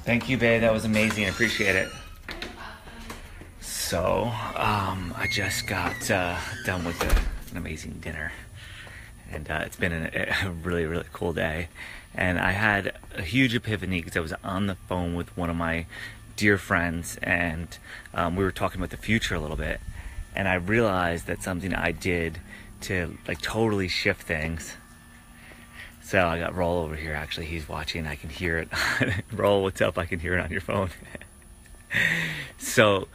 Thank you, babe. That was amazing. I appreciate it. So, I just got done with an amazing dinner. And it's been a really, really cool day. And I had a huge epiphany because I was on the phone with one of my dear friends, and we were talking about the future a little bit. And I realized that something I did to like totally shift things. So I got Roll over here. Actually, he's watching. I can hear it. Roll, what's up? I can hear it on your phone. So,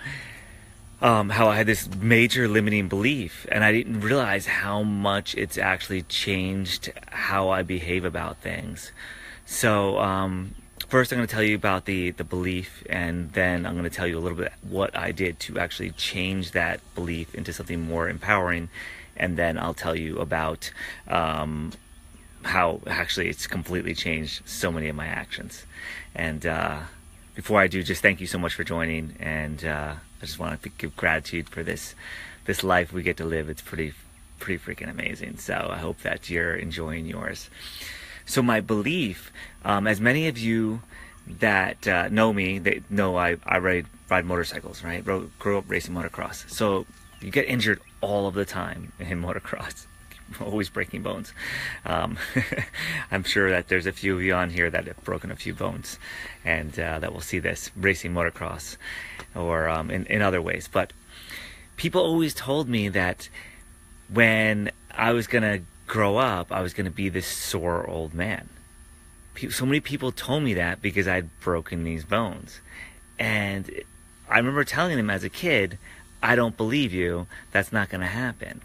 how I had this major limiting belief, and I didn't realize how much it's actually changed how I behave about things. So, first I'm going to tell you about the belief, and then I'm going to tell you a little bit what I did to actually change that belief into something more empowering, and then I'll tell you about how actually it's completely changed so many of my actions. And before I do, just thank you so much for joining, and I just want to give gratitude for this life we get to live. It's pretty freaking amazing. So I hope that you're enjoying yours. So my belief, as many of you that know me, they know I ride motorcycles, right? Grew up racing motocross. So you get injured all of the time in motocross. Always breaking bones. I'm sure that there's a few of you on here that have broken a few bones, and that will see this racing motocross or in other ways. But people always told me that when I was going to grow up, I was going to be this sore old man. So many people told me that because I'd broken these bones. And I remember telling them as a kid, I don't believe you. That's not going to happen.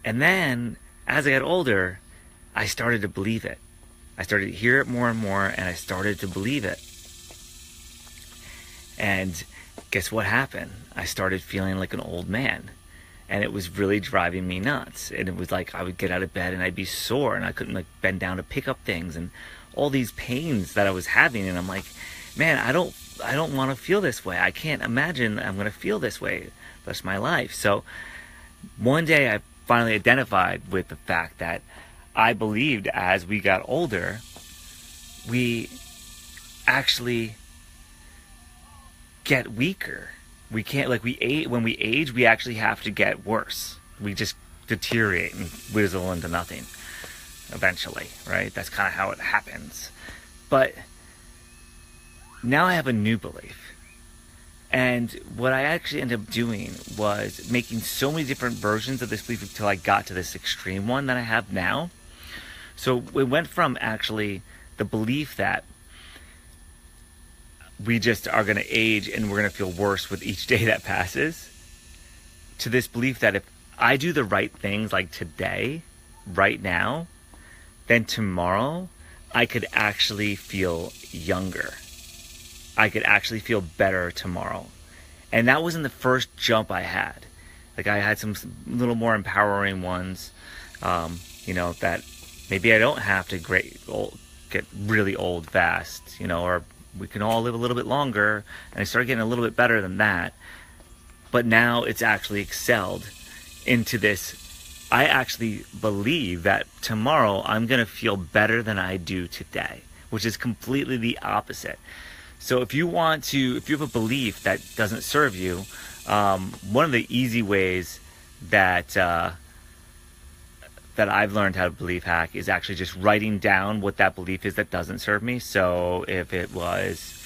And then, as I got older, I started to believe it. I started to hear it more and more, and I started to believe it. And guess what happened? I started feeling like an old man. And it was really driving me nuts. And it was like I would get out of bed and I'd be sore, and I couldn't like bend down to pick up things, and all these pains that I was having. And I'm like, man, I don't want to feel this way. I can't imagine I'm going to feel this way the rest of my life. So one day I finally identified with the fact that I believed as we got older, we actually get weaker. We can't, like, when we age, we actually have to get worse. We just deteriorate and whizzle into nothing eventually, right? That's kind of how it happens. But now I have a new belief. And what I actually ended up doing was making so many different versions of this belief until I got to this extreme one that I have now. So it went from actually the belief that we just are going to age and we're going to feel worse with each day that passes, to this belief that if I do the right things like today, right now, then tomorrow I could actually feel younger. I could actually feel better tomorrow. And that wasn't the first jump I had. Like, I had some little more empowering ones, that maybe I don't have to get really old fast, or we can all live a little bit longer. And I started getting a little bit better than that. But now it's actually excelled into this. I actually believe that tomorrow I'm going to feel better than I do today, which is completely the opposite. So if you have a belief that doesn't serve you, one of the easy ways that I've learned how to belief hack is actually just writing down what that belief is that doesn't serve me. So if it was,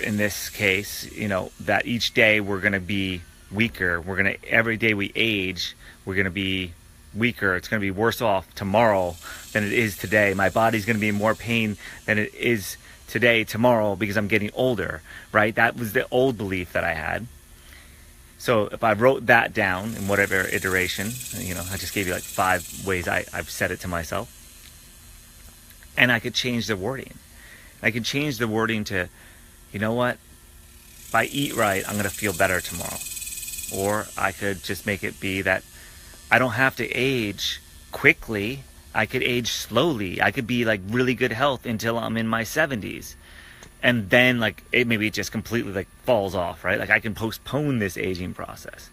in this case, that each day we're going to be weaker, every day we age, we're going to be weaker. It's going to be worse off tomorrow than it is today. My body's going to be in more pain than it is tomorrow, because I'm getting older, right? That was the old belief that I had. So if I wrote that down in whatever iteration, I just gave you like 5 ways I've said it to myself. And I could change the wording. I could change the wording to, you know what? If I eat right, I'm going to feel better tomorrow. Or I could just make it be that I don't have to age quickly. I could age slowly. I could be like really good health until I'm in my 70s. And then maybe it just completely falls off, right? Like, I can postpone this aging process.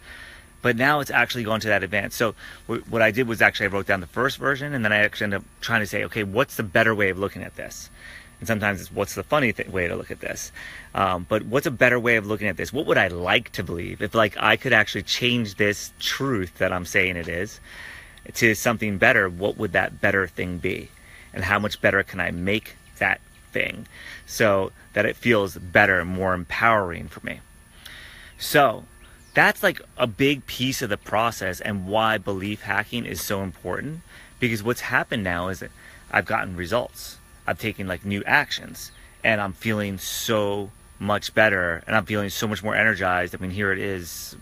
But now it's actually gone to that advance. So what I did was actually I wrote down the first version, and then I actually ended up trying to say, okay, what's the better way of looking at this? And sometimes it's what's the funny way to look at this. But what's a better way of looking at this? What would I like to believe? If like I could actually change this truth that I'm saying it is to something better, what would that better thing be? And how much better can I make that thing so that it feels better, more empowering for me? So that's like a big piece of the process and why belief hacking is so important, because what's happened now is that I've gotten results. I've taken like new actions and I'm feeling so much better and I'm feeling so much more energized. I mean, here it is,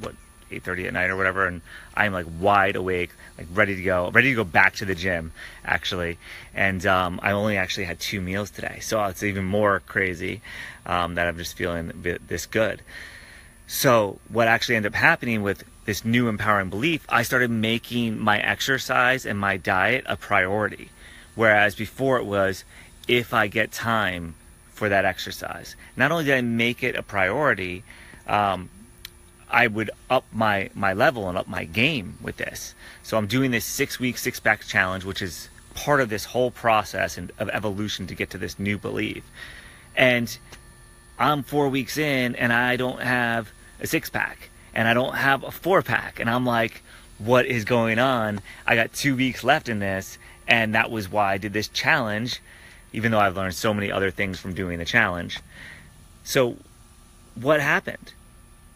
8:30 at night or whatever, and I'm like wide awake, like ready to go back to the gym actually. And I only actually had 2 meals today, so it's even more crazy that I'm just feeling this good. So what actually ended up happening with this new empowering belief, I started making my exercise and my diet a priority, whereas before it was if I get time for that exercise. Not only did I make it a priority, I would up my level and up my game with this. So I'm doing this 6-week 6-pack challenge, which is part of this whole process of evolution to get to this new belief. And I'm 4 weeks in and I don't have a 6-pack and I don't have a 4-pack. And I'm like, what is going on? I got 2 weeks left in this. And that was why I did this challenge, even though I've learned so many other things from doing the challenge. So what happened?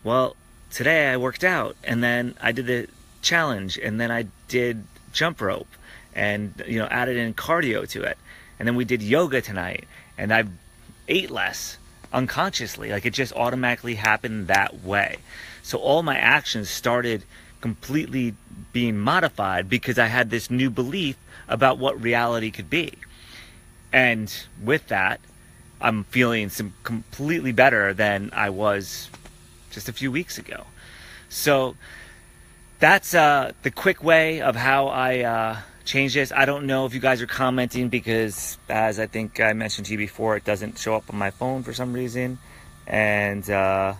Well, today I worked out and then I did the challenge and then I did jump rope and added in cardio to it. And then we did yoga tonight and I ate less unconsciously. Like it just automatically happened that way. So all my actions started completely being modified because I had this new belief about what reality could be. And with that, I'm feeling completely better than I was just a few weeks ago. So that's the quick way of how I change this. I don't know if you guys are commenting because, as I think I mentioned to you before, it doesn't show up on my phone for some reason. And that's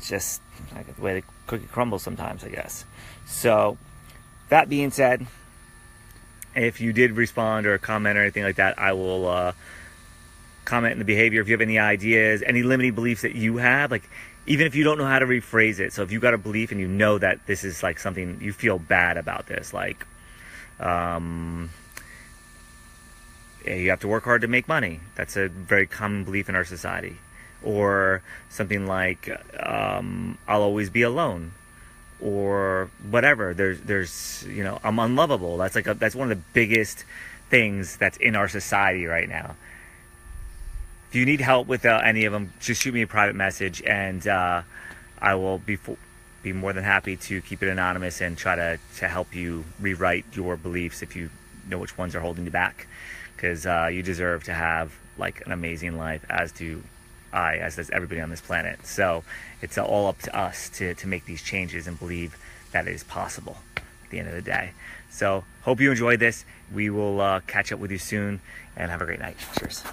just like the way the cookie crumbles sometimes, I guess. So that being said, if you did respond or comment or anything like that, I will comment in the behavior. If you have any ideas, any limiting beliefs that you have, like even if you don't know how to rephrase it. So if you got a belief and you know that this is like something you feel bad about this, like you have to work hard to make money. That's a very common belief in our society. Or something like I'll always be alone. Or whatever. There's I'm unlovable. That's that's one of the biggest things that's in our society right now. If you need help with any of them, just shoot me a private message, and I will be more than happy to keep it anonymous and try to help you rewrite your beliefs if you know which ones are holding you back, because you deserve to have like an amazing life, as does everybody on this planet. So it's all up to us to make these changes and believe that it is possible at the end of the day. So hope you enjoyed this. We will catch up with you soon and have a great night. Cheers.